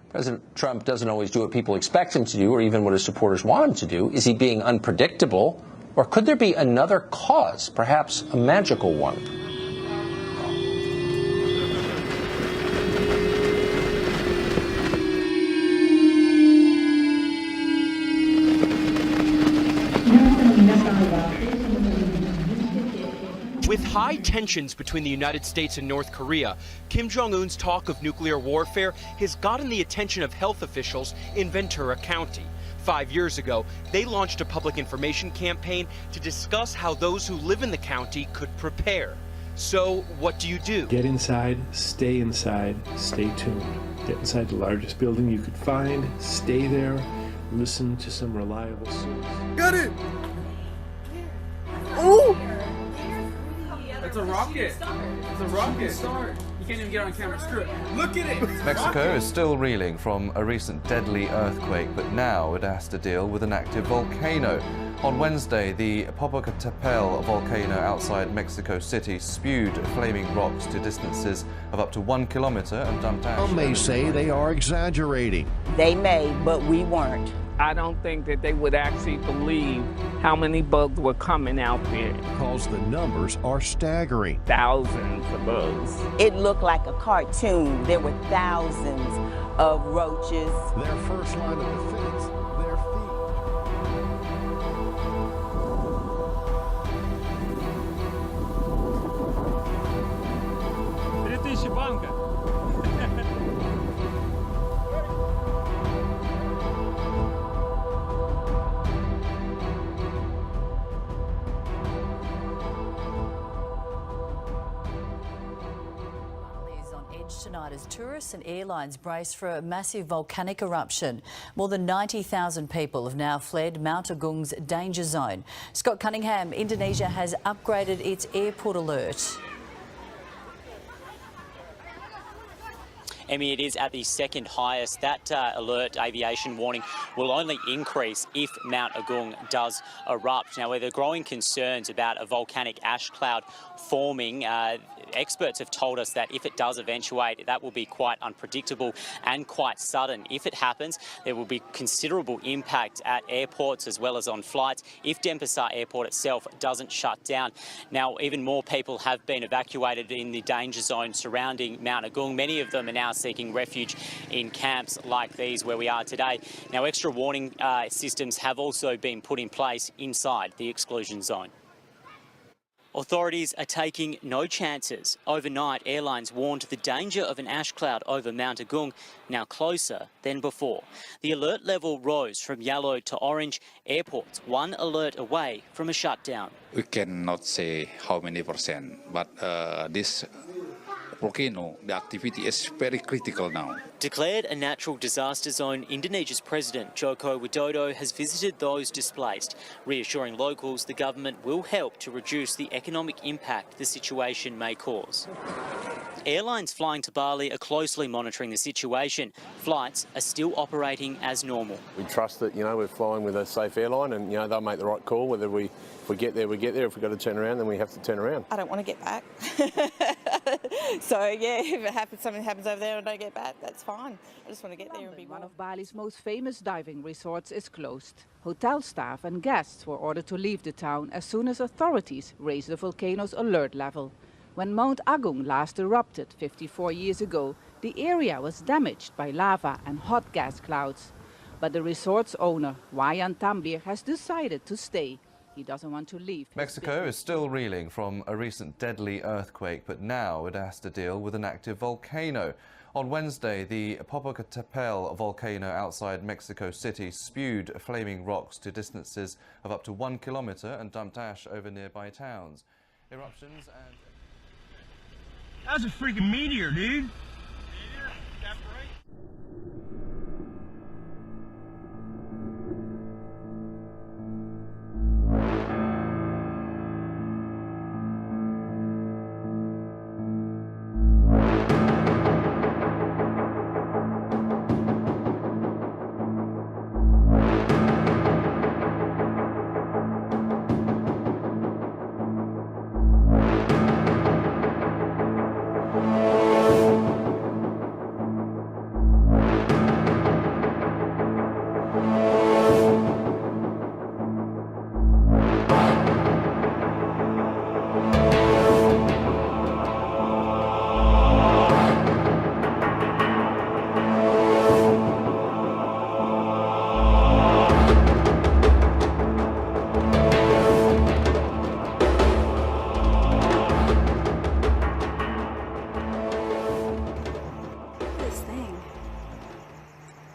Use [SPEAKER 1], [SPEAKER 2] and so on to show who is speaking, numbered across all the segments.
[SPEAKER 1] President Trump doesn't always do what people expect him to do or even what his supporters want him to do. Is he being unpredictable? Or could there be another cause, perhaps a magical one?
[SPEAKER 2] With high tensions between the United States and North Korea, Kim Jong-un's talk of nuclear warfare has gotten the attention of health officials in Ventura County. 5 years ago, they launched a public information campaign to discuss how those who live in the county could prepare. So, what do you do?
[SPEAKER 3] Get inside, stay tuned. Get inside the largest building you could find, stay there, listen to some reliable sources.
[SPEAKER 4] Got it! Oh! It's a rocket. It's a rocket. You can't even get on camera. Screw it. Look at it.
[SPEAKER 5] Mexico is still reeling from a recent deadly earthquake, but now it has to deal with an active volcano. On Wednesday, the Popocatépetl volcano outside Mexico City spewed flaming rocks to distances of up to 1 kilometer and dumped ash.
[SPEAKER 6] Some may say they are exaggerating.
[SPEAKER 7] They may, but we weren't.
[SPEAKER 8] I don't think that they would actually believe how many bugs were coming out there.
[SPEAKER 6] Because the numbers are staggering.
[SPEAKER 8] Thousands of bugs.
[SPEAKER 7] It looked like a cartoon. There were thousands of roaches.
[SPEAKER 6] Their first line of defense, their feet.
[SPEAKER 4] 3000 банка.
[SPEAKER 9] Tonight as tourists and airlines brace for a massive volcanic eruption. More than 90,000 people have now fled Mount Agung's danger zone. Scott Cunningham, Indonesia has upgraded its airport alert.
[SPEAKER 10] Emmy, it is at the second highest. That alert aviation warning will only increase if Mount Agung does erupt. Now, with the growing concerns about a volcanic ash cloud forming, experts have told us that if it does eventuate, that will be quite unpredictable and quite sudden. If it happens, there will be considerable impact at airports as well as on flights if Denpasar Airport itself doesn't shut down. Now, even more people have been evacuated in the danger zone surrounding Mount Agung. Many of them are now seeking refuge in camps like these where we are today. Now, extra warning systems have also been put in place inside the exclusion zone. Authorities are taking no chances. Overnight, airlines warned the danger of an ash cloud over Mount Agung now closer than before. The alert level rose from yellow to orange. Airports one alert away from a shutdown.
[SPEAKER 11] We cannot say how many percent, but this volcano, the activity is very critical now.
[SPEAKER 10] Declared a natural disaster zone, Indonesia's President Joko Widodo has visited those displaced, reassuring locals the government will help to reduce the economic impact the situation may cause. Airlines flying to Bali are closely monitoring the situation. Flights are still operating as normal.
[SPEAKER 12] We trust that, we're flying with a safe airline and, they'll make the right call. Whether we get there, we get there. If we've got to turn around, then we have to turn around.
[SPEAKER 13] I don't want to get back. So, yeah, if something happens over there and I don't get back, that's fine. I just want to get there and be
[SPEAKER 14] One of Bali's most famous diving resorts is closed. Hotel staff and guests were ordered to leave the town as soon as authorities raised the volcano's alert level. When Mount Agung last erupted 54 years ago, the area was damaged by lava and hot gas clouds. But the resort's owner, Wayan Tambir, has decided to stay. He doesn't want to leave.
[SPEAKER 5] Mexico is still reeling from a recent deadly earthquake, but now it has to deal with an active volcano. On Wednesday, the Popocatépetl volcano outside Mexico City spewed flaming rocks to distances of up to 1 kilometer and dumped ash over nearby towns. Eruptions and...
[SPEAKER 4] That's a freaking meteor, dude.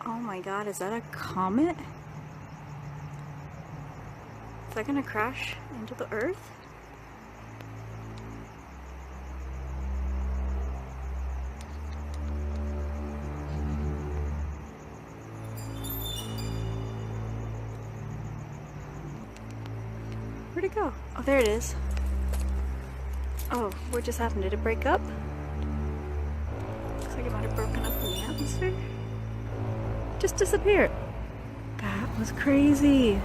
[SPEAKER 15] Oh my god, is that a comet? Is that gonna crash into the Earth? Where'd it go? Oh, there it is. Oh, what just happened? Did it break up? Looks like it might have broken up in the atmosphere. Just disappeared. That was crazy.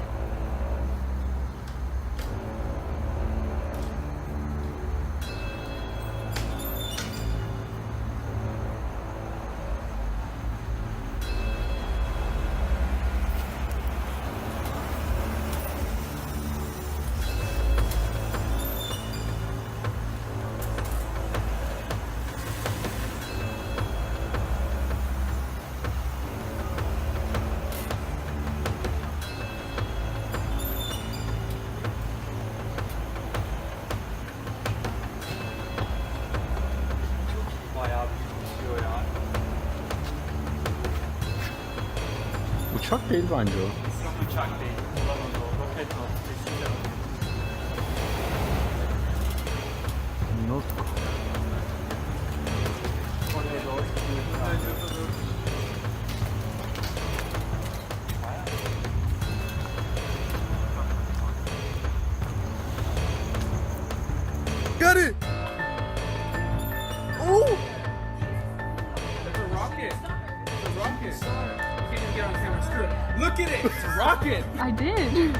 [SPEAKER 16] uçak değil bence o.
[SPEAKER 4] uçak değil. Roket o.
[SPEAKER 16] Not
[SPEAKER 4] Oraya doğru gidiyor.
[SPEAKER 16] Got it! Ooh!
[SPEAKER 4] It's a rocket. It's a rocket. You can't even get on camera. Screw it. Look at it. It's a rocket.
[SPEAKER 17] I did.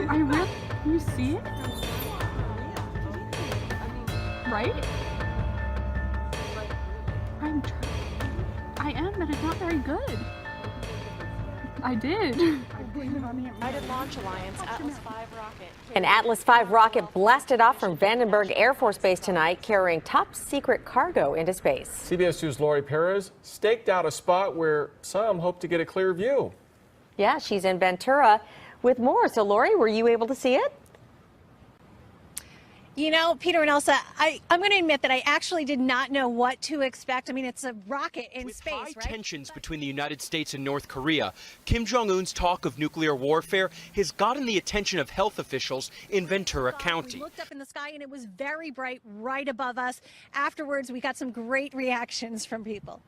[SPEAKER 17] I really. You see it? Right? I'm trying. I am, but it's not very good. I did.
[SPEAKER 18] United Launch Alliance Atlas V rocket. An Atlas V rocket blasted off from Vandenberg Air Force Base tonight, carrying top secret cargo into space.
[SPEAKER 19] CBS 2's Lori Perez staked out a spot where some hope to get a clear view.
[SPEAKER 18] Yeah, she's in Ventura with more. So, Lori, were you able to see it?
[SPEAKER 20] You know, Peter and Elsa, I'm going to admit that I actually did not know what to expect. I mean, it's a rocket in space, right?
[SPEAKER 2] With high tensions between the United States and North Korea, Kim Jong-un's talk of nuclear warfare has gotten the attention of health officials in Ventura County.
[SPEAKER 20] We looked up in the sky and it was very bright right above us. Afterwards, we got some great reactions from people.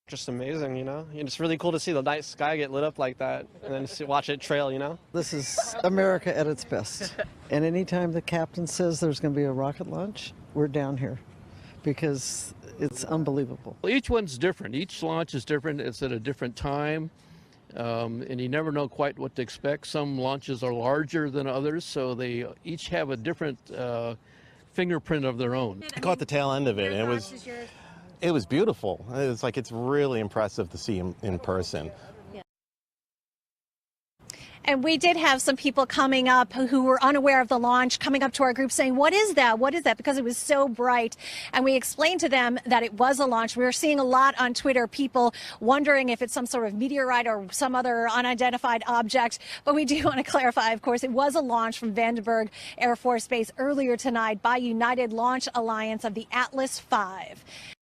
[SPEAKER 21] Just amazing, you know? It's really cool to see the night sky get lit up like that and then watch it trail, you know?
[SPEAKER 22] This is America at its best. And anytime the captain says there's going to be a rocket launch, we're down here because it's unbelievable.
[SPEAKER 23] Well, each one's different. Each launch is different. It's at a different time. And you never know quite what to expect. Some launches are larger than others, so they each have a different fingerprint of their own.
[SPEAKER 24] I caught the tail end of it, and it was beautiful. It's really impressive to see him in person.
[SPEAKER 20] And we did have some people coming up who were unaware of the launch, coming up to our group saying, what is that? What is that? Because it was so bright. And we explained to them that it was a launch. We were seeing a lot on Twitter, people wondering if it's some sort of meteorite or some other unidentified object. But we do want to clarify, of course, it was a launch from Vandenberg Air Force Base earlier tonight by United Launch Alliance of the Atlas V.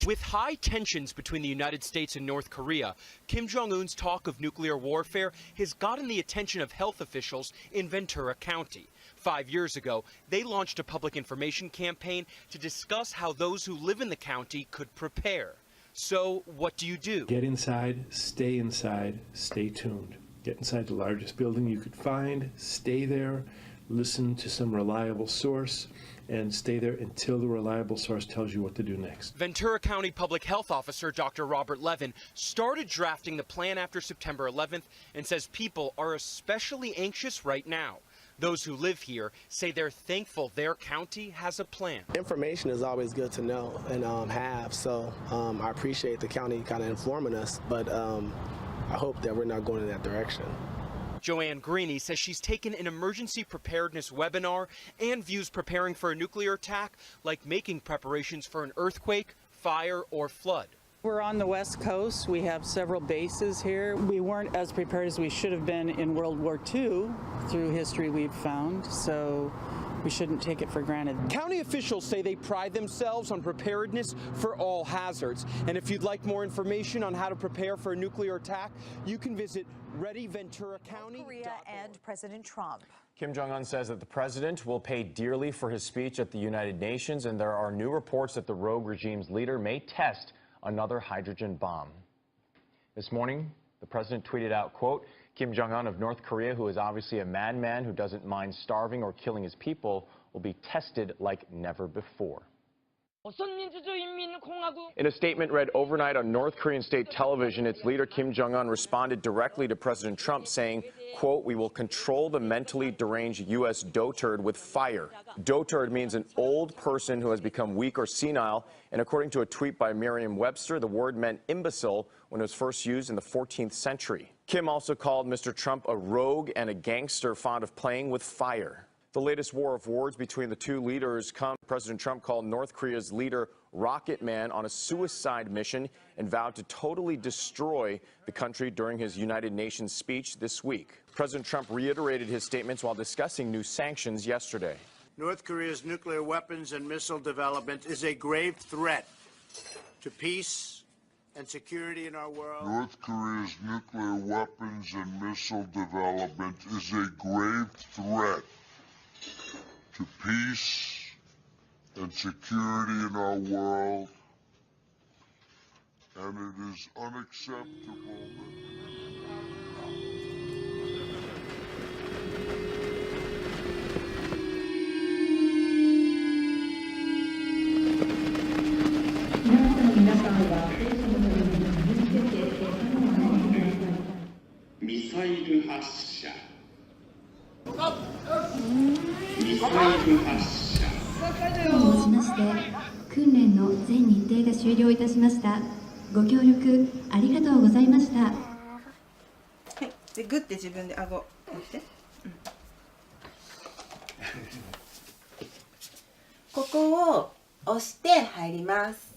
[SPEAKER 2] With high tensions between the United States and North Korea, Kim Jong-un's talk of nuclear warfare has gotten the attention of health officials in Ventura County. 5 years ago, they launched a public information campaign to discuss how those who live in the county could prepare. So, what do?
[SPEAKER 3] Get inside, stay tuned. Get inside the largest building you could find, stay there, listen to some reliable source, and stay there until the reliable source tells you what to do next.
[SPEAKER 2] Ventura County Public Health Officer Dr. Robert Levin started drafting the plan after September 11th and says people are especially anxious right now. Those who live here say they're thankful their county has a plan.
[SPEAKER 25] Information is always good to know and have, so I appreciate the county kind of informing us, but I hope that we're not going in that direction.
[SPEAKER 2] Joanne Greeny says she's taken an emergency preparedness webinar and views preparing for a nuclear attack like making preparations for an earthquake, fire, or flood.
[SPEAKER 26] We're on the West Coast. We have several bases here. We weren't as prepared as we should have been in World War II through history we've found. So we shouldn't take it for granted.
[SPEAKER 2] County officials say they pride themselves on preparedness for all hazards. And if you'd like more information on how to prepare for a nuclear attack, you can visit ReadyVenturaCounty.
[SPEAKER 1] Korea and President Trump.
[SPEAKER 6] Kim Jong-un says that the president will pay dearly for his speech at the United Nations, and there are new reports that the rogue regime's leader may test another hydrogen bomb. This morning, the president tweeted out, quote, Kim Jong-un of North Korea, who is obviously a madman who doesn't mind starving or killing his people, will be tested like never before. In a statement read overnight on North Korean state television, its leader Kim Jong-un responded directly to President Trump saying, quote, we will control the mentally deranged U.S. dotard with fire. Dotard means an old person who has become weak or senile, and according to a tweet by Merriam-Webster, the word meant imbecile when it was first used in the 14th century. Kim also called Mr. Trump a rogue and a gangster fond of playing with fire. The latest war of words between the two leaders comes. President Trump called North Korea's leader Rocket Man on a suicide mission and vowed to totally destroy the country during his United Nations speech this week. President Trump reiterated his statements while discussing new sanctions yesterday.
[SPEAKER 7] North Korea's nuclear weapons and missile development is a grave threat to peace and security in our world.
[SPEAKER 8] North Korea's nuclear weapons and missile development is a grave threat to peace and security in our world, and it is unacceptable
[SPEAKER 13] でグッて自分で顎押して、ここを押して入ります。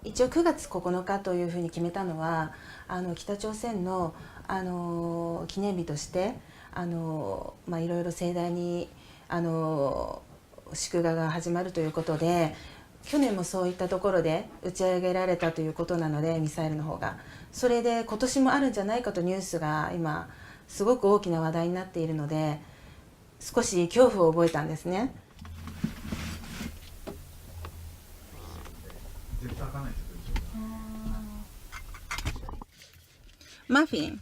[SPEAKER 13] 一応9月9日というふうに決めたのは北朝鮮の記念日としていろいろ盛大に祝賀が始まるということで、去年もそういったところで打ち上げられたということなので、ミサイルの方がそれで今年もあるんじゃないかとニュースが今すごく大きな話題になっているので、少し恐怖を覚えたんですね。マフィン、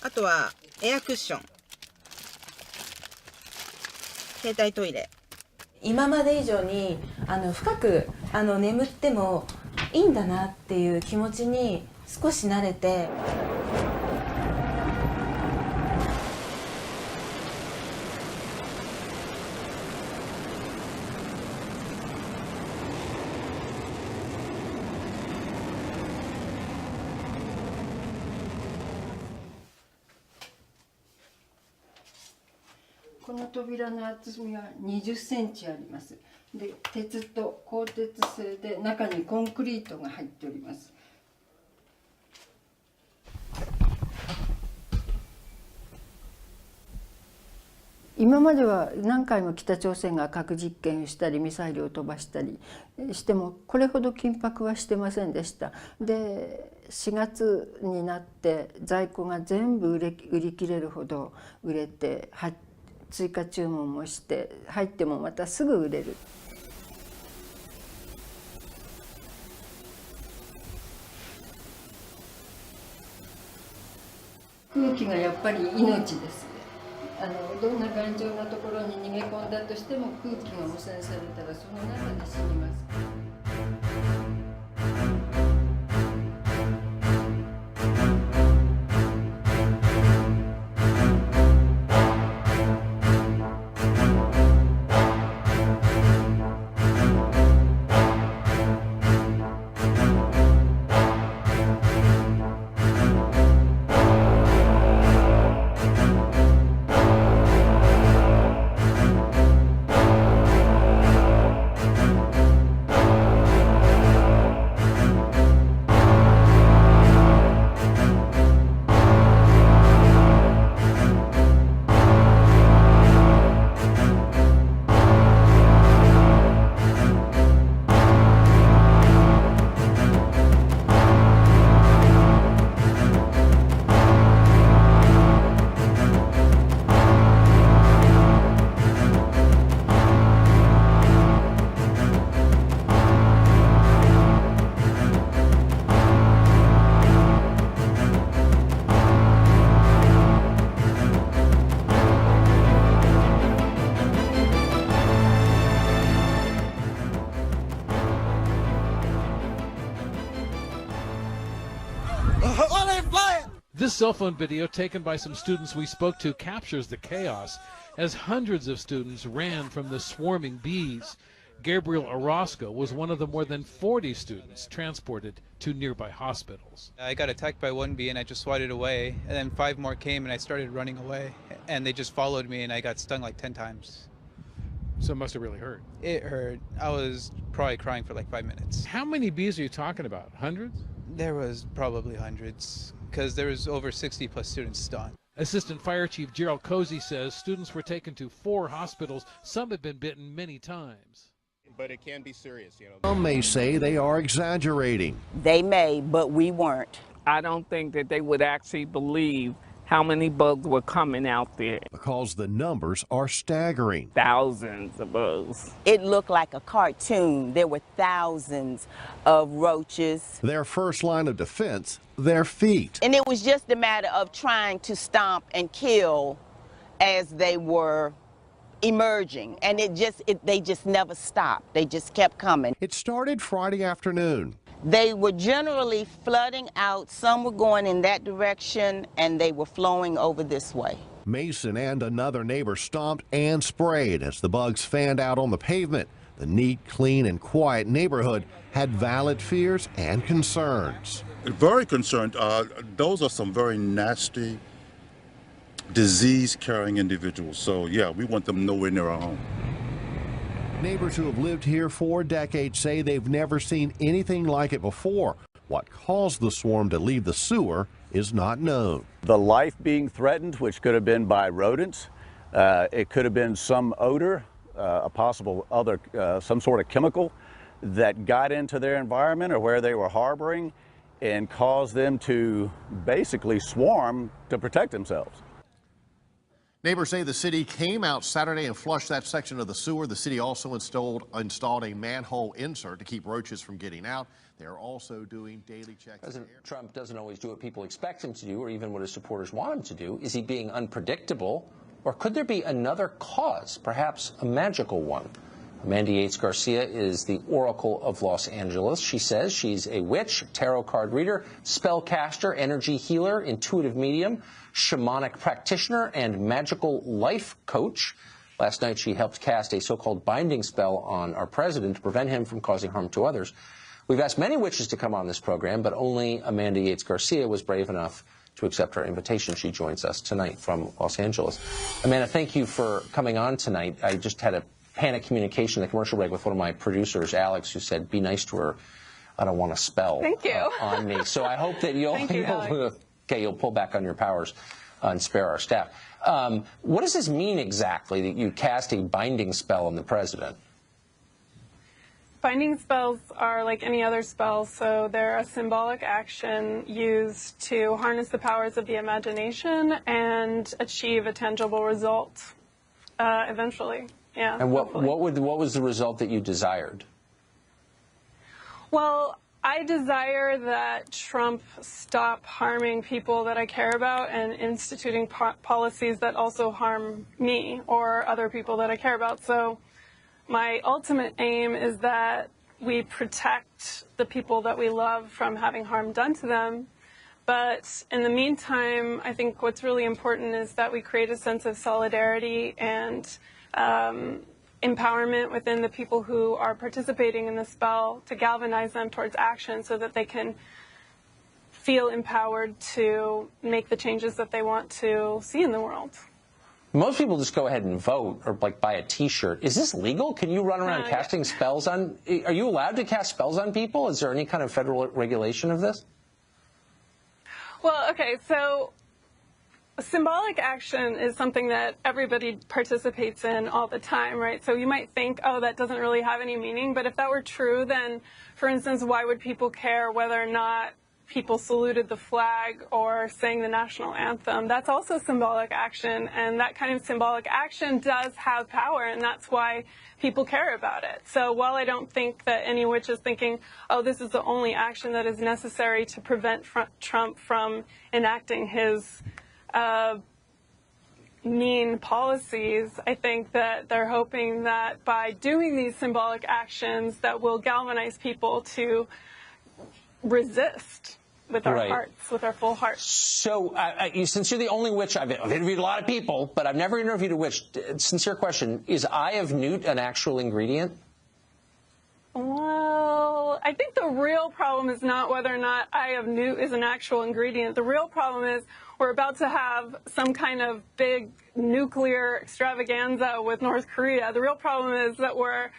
[SPEAKER 13] あとはエアクッション、携帯トイレ。今まで以上に深く眠ってもいいんだなっていう気持ちに少し慣れて。
[SPEAKER 9] この扉の厚みは20センチあります。で、鉄と鋼鉄製で中にコンクリートが入っております。今までは何回も北朝鮮が核実験をしたりミサイルを飛ばしたりしてもこれほど緊迫はしてませんでした。で4月になって在庫が全部売り切れるほど売れて追加注文もして入ってもまたすぐ売れる。空気がやっぱり命です。どんな頑丈なところに逃げ込んだとしても空気が汚染されたらその中で死にます。
[SPEAKER 5] cell phone video taken by some students we spoke to captures the chaos as hundreds of students ran from the swarming bees. Gabriel Orozco was one of the more than 40 students transported to nearby hospitals.
[SPEAKER 10] I got attacked by one bee and I just swatted away, and then 5 more came and I started running away, and they just followed me and I got stung like 10 times.
[SPEAKER 5] So it must have really hurt.
[SPEAKER 10] It hurt. I was probably crying for like 5 minutes.
[SPEAKER 5] How many bees are you talking about? Hundreds?
[SPEAKER 10] There was probably hundreds, because there was over 60 plus students stung.
[SPEAKER 5] Assistant Fire Chief Gerald Cozy says students were taken to 4 hospitals. Some have been bitten many times.
[SPEAKER 11] But it can be serious, you know.
[SPEAKER 12] Some may say they are exaggerating.
[SPEAKER 14] They may, but we weren't.
[SPEAKER 15] I don't think that they would actually believe how many bugs were coming out there.
[SPEAKER 12] Because the numbers are staggering.
[SPEAKER 15] Thousands of bugs.
[SPEAKER 14] It looked like a cartoon. There were thousands of roaches.
[SPEAKER 12] Their first line of defense, their feet.
[SPEAKER 14] And it was just a matter of trying to stomp and kill as they were emerging, and they just never stopped. They just kept coming.
[SPEAKER 12] It started Friday afternoon.
[SPEAKER 14] They were generally flooding out. Some were going in that direction, and they were flowing over this way.
[SPEAKER 12] Mason and another neighbor stomped and sprayed as the bugs fanned out on the pavement. The neat, clean, and quiet neighborhood had valid fears and concerns.
[SPEAKER 8] Very concerned. Those are some very nasty, disease-carrying individuals. So, yeah, we want them nowhere near our home.
[SPEAKER 12] Neighbors who have lived here for decades say they've never seen anything like it before. What caused the swarm to leave the sewer is not known.
[SPEAKER 27] The life being threatened, which could have been by rodents, it could have been some odor, a possible other, some sort of chemical that got into their environment or where they were harboring and caused them to basically swarm to protect themselves.
[SPEAKER 12] Neighbors say the city came out Saturday and flushed that section of the sewer. The city also installed a manhole insert to keep roaches from getting out. They're also doing daily checks.
[SPEAKER 28] President Trump doesn't always do what people expect him to do or even what his supporters want him to do. Is he being unpredictable, or could there be another cause, perhaps a magical one? Amanda Yates Garcia is the Oracle of Los Angeles. She says she's a witch, tarot card reader, spellcaster, energy healer, intuitive medium, shamanic practitioner, and magical life coach. Last night she helped cast a so-called binding spell on our president to prevent him from causing harm to others. We've asked many witches to come on this program, but only Amanda Yates Garcia was brave enough to accept our invitation. She joins us tonight from Los Angeles. Amanda, thank you for coming on tonight. I just had a panic communication, the commercial break, with one of my producers, Alex, who said, be nice to her. I don't want to spell on me. So I hope that you'll pull back on your powers and spare our staff. What does this mean exactly, that you cast a binding spell on the president?
[SPEAKER 29] Binding spells are like any other spell, so they're a symbolic action used to harness the powers of the imagination and achieve a tangible result eventually. Yeah.
[SPEAKER 28] And what was the result that you desired?
[SPEAKER 29] Well, I desire that Trump stop harming people that I care about and instituting policies that also harm me or other people that I care about. So my ultimate aim is that we protect the people that we love from having harm done to them. But in the meantime, I think what's really important is that we create a sense of solidarity and empowerment within the people who are participating in the spell to galvanize them towards action so that they can feel empowered to make the changes that they want to see in the world.
[SPEAKER 28] Most people just go ahead and vote or like buy a T-shirt. Is this legal? Can you run around casting spells on? Are you allowed to cast spells on people? Is there any kind of federal regulation of this?
[SPEAKER 29] Well, okay, so symbolic action is something that everybody participates in all the time, right? So you might think, oh, that doesn't really have any meaning. But if that were true, then, for instance, why would people care whether or not people saluted the flag or sang the national anthem? That's also symbolic action, and that kind of symbolic action does have power, and that's why people care about it. So while I don't think that any witch is thinking, oh, this is the only action that is necessary to prevent Trump from enacting his mean policies, I think that they're hoping that by doing these symbolic actions that will galvanize people to resist with our
[SPEAKER 28] Right.
[SPEAKER 29] hearts, with our full hearts.
[SPEAKER 28] So, since you're the only witch, I've interviewed a lot of people, but I've never interviewed a witch. Sincere question, is eye of newt an actual ingredient?
[SPEAKER 29] Well, I think the real problem is not whether or not eye of newt is an actual ingredient. The real problem is we're about to have some kind of big nuclear extravaganza with North Korea. The real problem is that we're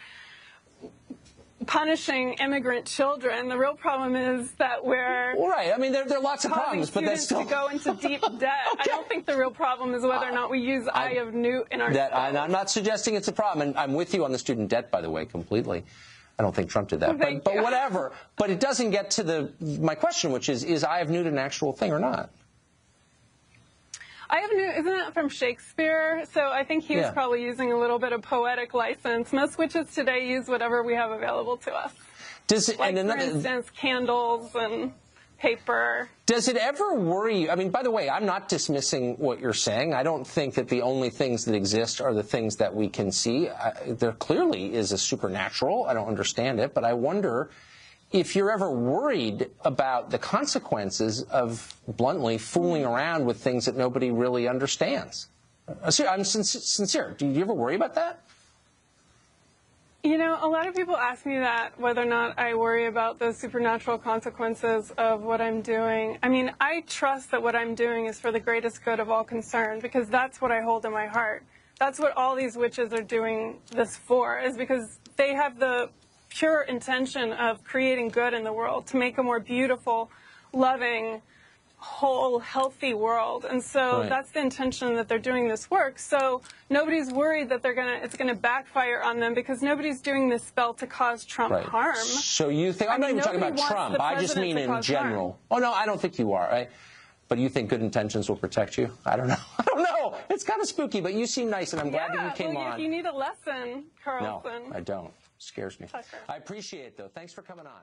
[SPEAKER 29] punishing immigrant children. The real problem is that we're
[SPEAKER 28] Right. I mean, there are lots of
[SPEAKER 29] causing
[SPEAKER 28] problems, but that's
[SPEAKER 29] students
[SPEAKER 28] still.
[SPEAKER 29] to go into deep debt. I don't think the real problem is whether or not we use eye of newt in our
[SPEAKER 28] And I'm not suggesting it's a problem, and I'm with you on the student debt, by the way, completely. I don't think Trump did that, but whatever. But it doesn't get to my question, which is eye of newt an actual thing or not?
[SPEAKER 29] Eye of newt, isn't that from Shakespeare? So I think he was probably using a little bit of poetic license. Most witches today use whatever we have available to us. For instance, candles and paper.
[SPEAKER 28] Does it ever worry you? I mean, by the way, I'm not dismissing what you're saying. I don't think that the only things that exist are the things that we can see. There clearly is a supernatural. I don't understand it, but I wonder if you're ever worried about the consequences of, bluntly, fooling around with things that nobody really understands. I'm sincere. Do you ever worry about that?
[SPEAKER 29] You know, a lot of people ask me that, whether or not I worry about the supernatural consequences of what I'm doing. I mean, I trust that what I'm doing is for the greatest good of all concerned, because that's what I hold in my heart. That's what all these witches are doing this for, is because they have the pure intention of creating good in the world, to make a more beautiful, loving, whole, healthy world. And so that's the intention that they're doing this work. So nobody's worried that it's gonna backfire on them, because nobody's doing this spell to cause Trump harm.
[SPEAKER 28] So you think, I'm not even talking about Trump, I just mean in general. Oh no, I don't think you are. But you think good intentions will protect you? I don't know. I don't know. It's kind of spooky, but you seem nice, and I'm glad that you came on.
[SPEAKER 29] You need a lesson, Carlson.
[SPEAKER 28] No, I don't. It scares me. I appreciate it, though. Thanks for coming on.